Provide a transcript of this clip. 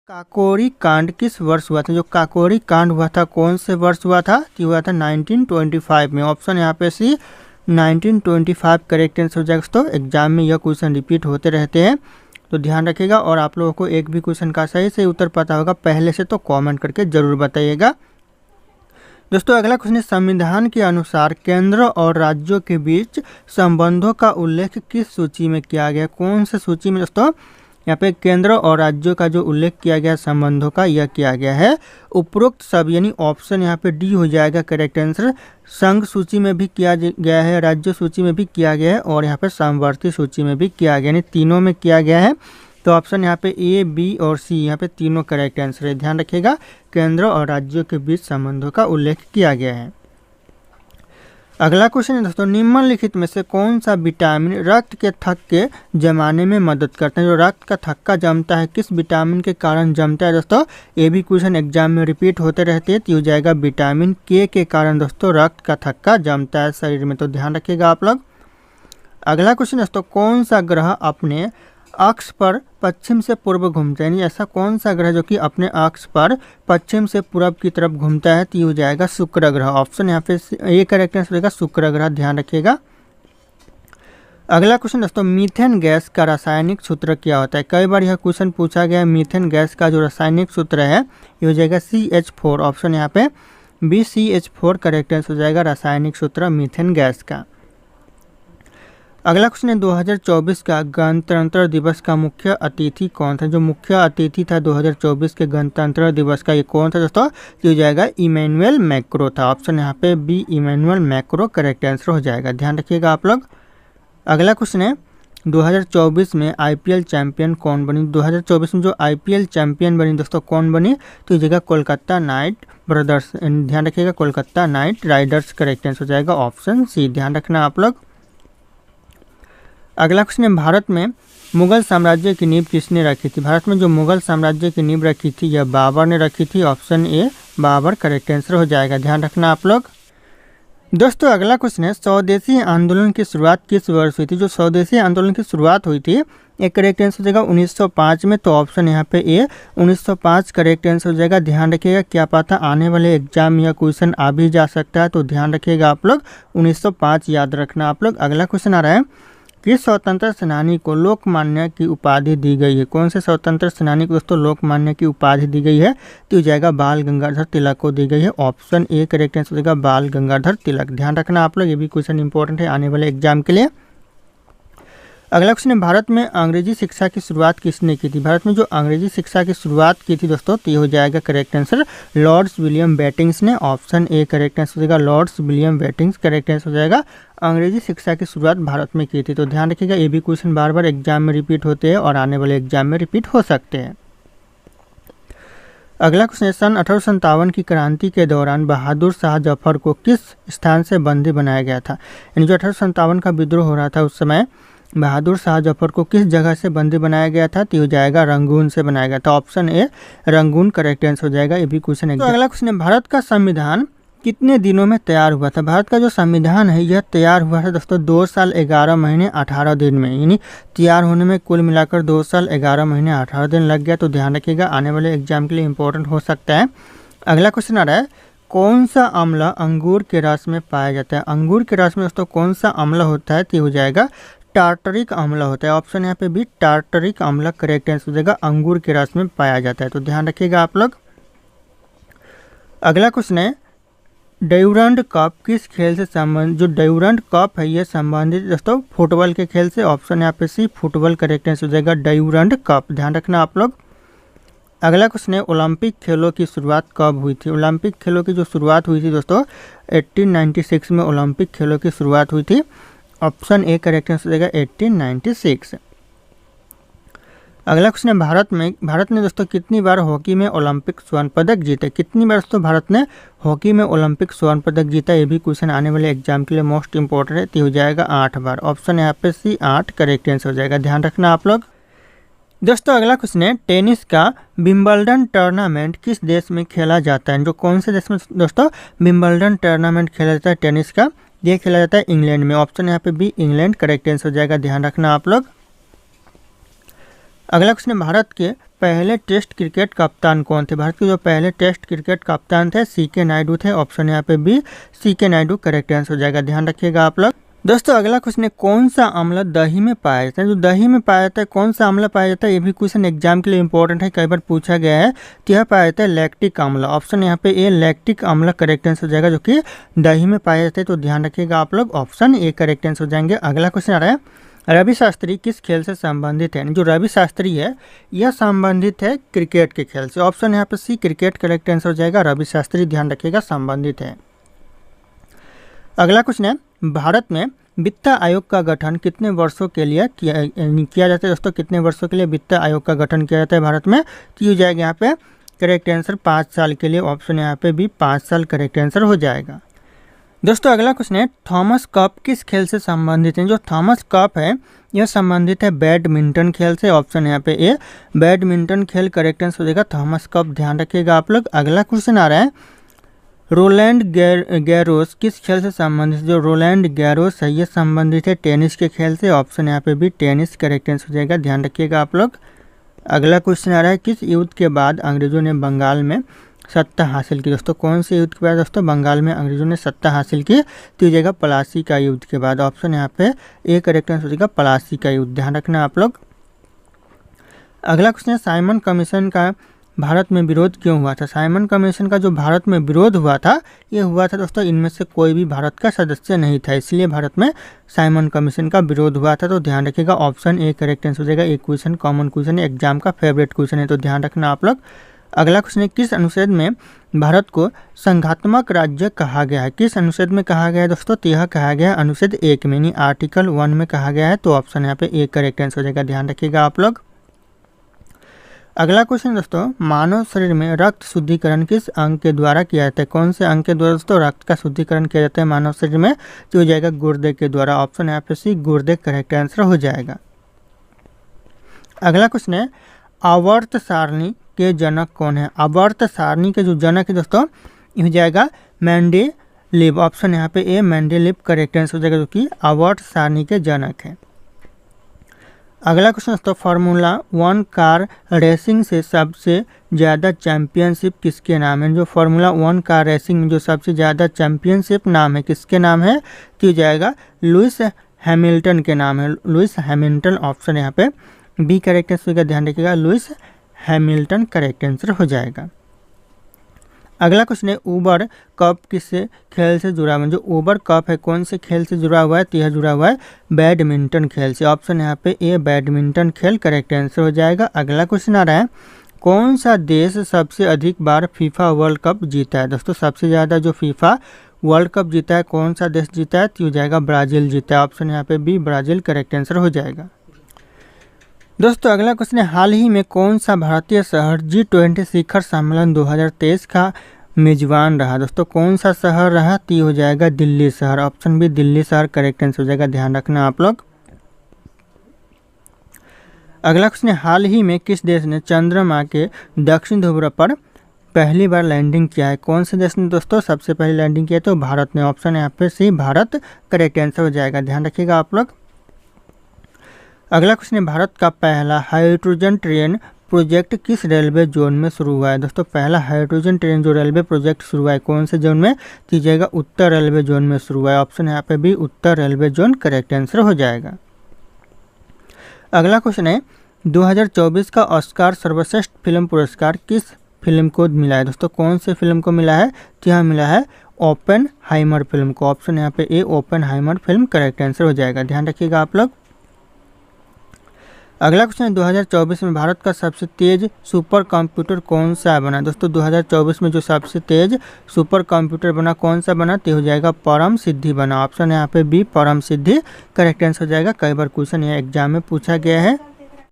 काकोरी कांड किस वर्ष हुआ था? जो काकोरी कांड हुआ था कौन से वर्ष हुआ था? तो हुआ था 1925 में। ऑप्शन यहाँ पे सी 1925 करेक्ट आंसर हो जाएगा। दोस्तों एग्जाम में यह क्वेश्चन रिपीट होते रहते हैं तो ध्यान रखिएगा। और आप लोगों को एक भी क्वेश्चन का सही से उत्तर पता होगा पहले से तो कमेंट करके जरूर बताइएगा। दोस्तों अगला क्वेश्चन है, संविधान के अनुसार केंद्र और राज्यों के बीच संबंधों का उल्लेख किस सूची में किया गया? कौन से सूची में? दोस्तों यहाँ पे केंद्र और राज्यों का जो उल्लेख किया गया संबंधों का, यह किया गया है उपरोक्त सब, यानी ऑप्शन यहाँ पे डी हो जाएगा करेक्ट आंसर। संघ सूची में भी किया गया है, राज्य सूची में भी किया गया है और यहाँ पे समवर्ती सूची में भी किया गया, यानी तीनों में किया गया है। तो ऑप्शन यहाँ पे ए, बी और सी यहाँ पे तीनों करेक्ट आंसर है। ध्यान रखिएगा, केंद्र और राज्यों के बीच संबंधों का उल्लेख किया गया है। अगला क्वेश्चन है दोस्तों, निम्नलिखित में से कौन सा विटामिन रक्त के थक्के जमाने में मदद करता है? जो रक्त का थक्का जमता है किस विटामिन के कारण जमता है? दोस्तों ये भी क्वेश्चन एग्जाम में रिपीट होते रहते हैं। तो हो जाएगा विटामिन के कारण दोस्तों रक्त का थक्का जमता है शरीर में। तो ध्यान रखिएगा आप लोग। अगला क्वेश्चन दोस्तों, कौन सा ग्रह अपने अक्ष पर पश्चिम से पूर्व घूमता है? यानी ऐसा कौन सा ग्रह जो कि अपने अक्ष पर पश्चिम से पूरब की तरफ घूमता है? तो ये हो जाएगा शुक्र ग्रह। ऑप्शन यहाँ पे ए करेक्ट आंसर रहेगा शुक्र ग्रह। ध्यान रखिएगा। अगला क्वेश्चन दोस्तों, मीथेन गैस का रासायनिक सूत्र क्या होता है? कई बार यह क्वेश्चन पूछा गया है। मीथेन गैस का जो रासायनिक सूत्र है ये हो जाएगा CH4। ऑप्शन यहाँ पे बी CH4 करेक्ट आंसर हो जाएगा रासायनिक सूत्र मीथेन गैस का। अगला क्वेश्चन है, 2024 का गणतंत्र दिवस का मुख्य अतिथि कौन था? जो मुख्य अतिथि था 2024 के गणतंत्र दिवस का, ये कौन था दोस्तों? ये हो जाएगा इमैनुअल मैक्रो था। ऑप्शन यहाँ पे B Emmanuel Macron correct answer हो जाएगा। ध्यान रखिएगा आप लोग। अगला क्वेश्चन है, 2024 में IPL चैंपियन कौन बनी? 2024 में जो IPL चैंपियन बनी दोस्तों कौन बनी? तो ये जगह कोलकाता नाइट ब्रदर्स। ध्यान रखिएगा, Kolkata night Riders correct answer हो जाएगा ऑप्शन सी। ध्यान रखना आप लोग। अगला क्वेश्चन है, भारत में मुगल साम्राज्य की नींव किसने रखी थी? भारत में जो मुगल साम्राज्य की नींव रखी थी यह बाबर ने रखी थी। Option A Babur correct answer हो जाएगा। ध्यान रखना आप लोग। दोस्तों अगला क्वेश्चन है, स्वदेशी आंदोलन की शुरुआत किस वर्ष हुई थी? जो स्वदेशी आंदोलन की शुरुआत हुई थी एक करेक्ट आंसर हो जाएगा 1905 में। तो ऑप्शन यहाँ पे ए 1905 करेक्ट आंसर हो जाएगा। ध्यान रखिएगा, क्या पता आने वाले एग्जाम में यह क्वेश्चन आ भी जा सकता है। तो ध्यान रखिएगा आप लोग, 1905 याद रखना आप लोग। अगला क्वेश्चन आ रहा है, किस स्वतंत्र सेनानी को लोकमान्य की उपाधि दी गई है? कौन से स्वतंत्र सेनानी को दोस्तों लोकमान्य की उपाधि दी गई है? तो जाएगा बाल गंगाधर तिलक को दी गई है। ऑप्शन ए करेक्ट आंसर हो जाएगा बाल गंगाधर तिलक। ध्यान रखना आप लोग, ये भी क्वेश्चन इंपॉर्टेंट है आने वाले एग्जाम के लिए। अगला क्वेश्चन है, भारत में अंग्रेजी शिक्षा की शुरुआत किसने की थी? भारत में जो अंग्रेजी शिक्षा की शुरुआत की थी दोस्तों तो ये हो जाएगा करेक्ट आंसर लॉर्ड्स विलियम बेटिंग्स ने। ऑप्शन ए करेक्ट आंसर हो जाएगा लॉर्ड्स विलियम बेटिंग्स करेक्ट आंसर हो जाएगा। अंग्रेजी शिक्षा की शुरुआत भारत में की थी। तो ध्यान रखिएगा, ये भी क्वेश्चन बार बार एग्जाम में रिपीट होते हैं और आने वाले एग्जाम में रिपीट हो सकते हैं। अगला क्वेश्चन, सन 1857 की क्रांति के दौरान बहादुर शाह जफर को किस स्थान से बंदी बनाया गया था? यानी जो 1857 का विद्रोह हो रहा था उस समय बहादुर शाह जफर को किस जगह से बंदी बनाया गया था? तो हो जाएगा रंगून से बनाया गया था। Option A Rangoon correct answer हो जाएगा। ये भी क्वेश्चन। तो अगला क्वेश्चन है, भारत का संविधान कितने दिनों में तैयार हुआ था? भारत का जो संविधान है यह तैयार हुआ था दोस्तों 2 साल 11 महीने 18 दिन में। यानी तैयार होने में कुल मिलाकर 2 साल 11 महीने 18 दिन लग गया। तो ध्यान रखिएगा, आने वाले एग्जाम के लिए इंपॉर्टेंट हो सकता है। अगला क्वेश्चन आ रहा है, कौन सा अम्ल अंगूर के रस में पाया जाता है? अंगूर के रस में दोस्तों कौन सा अम्ल होता है? तो हो जाएगा टार्टरिक अम्ल होता है। ऑप्शन यहाँ पे भी टार्टरिक अम्ल करेक्ट आंसर हो जाएगा, अंगूर के रस में पाया जाता है। तो ध्यान रखिएगा आप लोग। अगला क्वेश्चन है, ड्यूरंड कप किस खेल से संबंधित? जो ड्यूरंड कप है ये संबंधित दोस्तों फुटबॉल के खेल से। ऑप्शन यहाँ पे सी फुटबॉल करेक्ट आंसर हो जाएगा ड्यूरंड कप। ध्यान रखना आप लोग। अगला क्वेश्चन है, ओलंपिक खेलों की शुरुआत कब हुई थी? ओलंपिक खेलों की जो शुरुआत हुई थी दोस्तों 1896 में ओलंपिक खेलों की शुरुआत हुई थी। ऑप्शन ए करेक्ट आंसर हो जाएगा 1896। अगला क्वेश्चन है, भारत ने दोस्तों कितनी बार हॉकी में ओलंपिक स्वर्ण पदक जीते? कितनी बार दोस्तों भारत ने हॉकी में ओलंपिक स्वर्ण पदक जीता? ये भी क्वेश्चन आने वाले एग्जाम के लिए मोस्ट इंपॉर्टेंट है। तो हो जाएगा 8 बार। ऑप्शन यहाँ पे सी 8 करेक्ट आंसर हो जाएगा। ध्यान रखना आप लोग। दोस्तों अगला क्वेश्चन है, टेनिस का विंबलडन टूर्नामेंट किस देश में खेला जाता है? जो कौन से देश में दोस्तों विंबलडन टूर्नामेंट खेला जाता है टेनिस का? ये खेला जाता है इंग्लैंड में। ऑप्शन यहाँ पे भी इंग्लैंड करेक्ट आंसर हो जाएगा। ध्यान रखना आप लोग। अगला क्वेश्चन है, भारत के पहले टेस्ट क्रिकेट कप्तान कौन थे? भारत के जो पहले टेस्ट क्रिकेट कप्तान थे CK नायडू थे। ऑप्शन यहाँ पे B CK Naidu correct answer हो जाएगा, ध्यान रखिएगा आप लोग। दोस्तों अगला क्वेश्चन है, कौन सा अम्ल दही में पाया जाता है? जो दही में पाया जाता है कौन सा अम्ल पाया जाता है? ये भी क्वेश्चन एग्जाम के लिए इंपॉर्टेंट है, कई बार पूछा गया है। तो यह पाया जाता है लैक्टिक अम्ल। ऑप्शन यहाँ पे ए लैक्टिक अम्ल करेक्ट आंसर हो जाएगा, जो कि दही में पाया जाता है। तो ध्यान रखिएगा आप लोग, ऑप्शन ए करेक्ट आंसर हो जाएंगे। अगला क्वेश्चन आ रहा है, रवि शास्त्री किस खेल से संबंधित है? जो रवि शास्त्री है यह संबंधित है क्रिकेट के खेल से। ऑप्शन यहाँ पे सी क्रिकेट करेक्ट आंसर हो जाएगा। रवि शास्त्री ध्यान रखिएगा संबंधित है। अगला क्वेश्चन है, भारत में वित्त आयोग का गठन कितने वर्षों के लिए किया जाता है? दोस्तों कितने वर्षों के लिए वित्त आयोग का गठन किया जाता है भारत में? तो हो जाएगा यहाँ पे करेक्ट आंसर 5 साल के लिए। ऑप्शन यहाँ पे भी 5 साल करेक्ट आंसर हो जाएगा। दोस्तों अगला क्वेश्चन है, थॉमस कप किस खेल से संबंधित है? जो थॉमस कप है यह संबंधित है बैडमिंटन खेल से। ऑप्शन यहाँ पे ए बैडमिंटन खेल करेक्ट आंसर हो जाएगा। थॉमस कप ध्यान रखिएगा आप लोग। अगला क्वेश्चन आ रहा है, रोलैंड गैरोस किस खेल से संबंधित? जो रोलैंड गैरोस है ये संबंधित है टेनिस के खेल से। ऑप्शन यहाँ पे भी टेनिस करेक्ट आंसर हो जाएगा, ध्यान रखिएगा आप लोग। अगला क्वेश्चन आ रहा है, किस युद्ध के बाद अंग्रेजों ने बंगाल में सत्ता हासिल की? दोस्तों कौन से युद्ध के बाद दोस्तों बंगाल में अंग्रेजों ने सत्ता हासिल की? तो जाएगा पलासी का युद्ध के बाद। ऑप्शन यहाँ पे ए करेक्ट आंसर हो जाएगा, पलासी का युद्ध, ध्यान रखना आप लोग। अगला क्वेश्चन है, साइमन कमीशन का भारत में विरोध क्यों हुआ था? साइमन कमीशन का जो भारत में विरोध हुआ था ये हुआ था दोस्तों इनमें से कोई भी भारत का सदस्य नहीं था, इसलिए भारत में साइमन कमीशन का विरोध हुआ था। तो ध्यान रखिएगा, ऑप्शन ए करेक्ट आंसर हो जाएगा। एक क्वेश्चन कॉमन क्वेश्चन है, एग्जाम का फेवरेट क्वेश्चन है, तो ध्यान रखना आप लोग। अगला क्वेश्चन है, किस अनुच्छेद में भारत को संघात्मक राज्य कहा गया है? किस अनुच्छेद में कहा गया है दोस्तों? तो यह कहा गया है अनुच्छेद 1 में, यानी आर्टिकल 1 में कहा गया है। तो ऑप्शन यहाँ पे ए करेक्ट आंसर हो जाएगा, ध्यान रखिएगा आप लोग। अगला क्वेश्चन दोस्तों, मानव शरीर में रक्त शुद्धिकरण किस अंग के द्वारा किया जाता है? कौन से अंग के द्वारा दोस्तों रक्त का शुद्धिकरण किया जाता है मानव शरीर में? तो हो जाएगा गुर्दे के द्वारा। ऑप्शन यहाँ पे सी गुर्दे करेक्ट आंसर हो जाएगा। अगला क्वेश्चन है, आवर्त सारणी के जनक कौन है? आवर्त सारणी के जो जनक है दोस्तों हो जाएगा मेंडेलीव। ऑप्शन यहाँ पे ए मेंडेलीव करेक्ट आंसर हो जाएगा, जो कि आवर्त सारणी के जनक है। अगला क्वेश्चन दोस्तों, फार्मूला 1 कार रेसिंग से सबसे ज़्यादा चैंपियनशिप किसके नाम है? जो फार्मूला 1 कार रेसिंग में जो सबसे ज़्यादा चैंपियनशिप नाम है किसके नाम है? तो जाएगा लुइस हैमिल्टन के नाम है, लुइस हैमिल्टन। ऑप्शन यहाँ पे बी करेक्ट आंसर, ध्यान रखिएगा, लुइस हैमिल्टन करेक्ट आंसर हो जाएगा। अगला क्वेश्चन है, ऊबर कप किस खेल से जुड़ा हुआ है? जो ऊबर कप है कौन से खेल से जुड़ा हुआ है? तो यह जुड़ा हुआ है बैडमिंटन खेल से। ऑप्शन यहाँ पे ए बैडमिंटन खेल करेक्ट आंसर हो जाएगा। अगला क्वेश्चन आ रहा है, कौन सा देश सबसे अधिक बार फीफा वर्ल्ड कप जीता है? दोस्तों सबसे ज़्यादा जो फीफा वर्ल्ड कप जीता है कौन सा देश जीता है? तो हो जाएगा ब्राज़ील जीता है। ऑप्शन यहाँ पे बी ब्राज़ील करेक्ट आंसर हो जाएगा। दोस्तों अगला क्वेश्चन है, हाल ही में कौन सा भारतीय शहर G20 शिखर सम्मेलन 2023 का मेजबान रहा? दोस्तों कौन सा शहर रहा? तो हो जाएगा दिल्ली शहर। ऑप्शन बी दिल्ली शहर करेक्ट आंसर हो जाएगा, ध्यान रखना आप लोग। अगला क्वेश्चन है, हाल ही में किस देश ने चंद्रमा के दक्षिण ध्रुव पर पहली बार लैंडिंग किया है? कौन से देश ने दोस्तों सबसे पहले लैंडिंग किया? तो भारत ने। ऑप्शन यहाँ पे सी भारत करेक्ट आंसर हो जाएगा, ध्यान रखिएगा आप लोग। अगला क्वेश्चन है, भारत का पहला हाइड्रोजन ट्रेन प्रोजेक्ट किस रेलवे जोन में शुरू हुआ है? दोस्तों पहला हाइड्रोजन ट्रेन जो रेलवे प्रोजेक्ट शुरू हुआ है कौन से जोन में? तो जाएगा उत्तर रेलवे जोन में शुरू हुआ है। ऑप्शन यहाँ पे भी उत्तर रेलवे जोन करेक्ट आंसर हो जाएगा। अगला क्वेश्चन है, 2024 का ऑस्कार सर्वश्रेष्ठ फिल्म पुरस्कार किस फिल्म को मिला है? दोस्तों कौन से फिल्म को मिला है? तो यहाँ मिला है ओपेनहाइमर फिल्म को। ऑप्शन यहाँ पे ए ओपेनहाइमर फिल्म करेक्ट आंसर हो जाएगा, ध्यान रखिएगा आप लोग। अगला क्वेश्चन है, 2024 में भारत का सबसे तेज सुपर कंप्यूटर कौन सा बना? दोस्तों 2024 में जो सबसे तेज सुपर कंप्यूटर बना कौन सा बना? तो हो जाएगा परम सिद्धि बना। ऑप्शन यहाँ पे बी परम सिद्धि करेक्ट आंसर हो जाएगा। कई बार क्वेश्चन यह एग्जाम में पूछा गया है।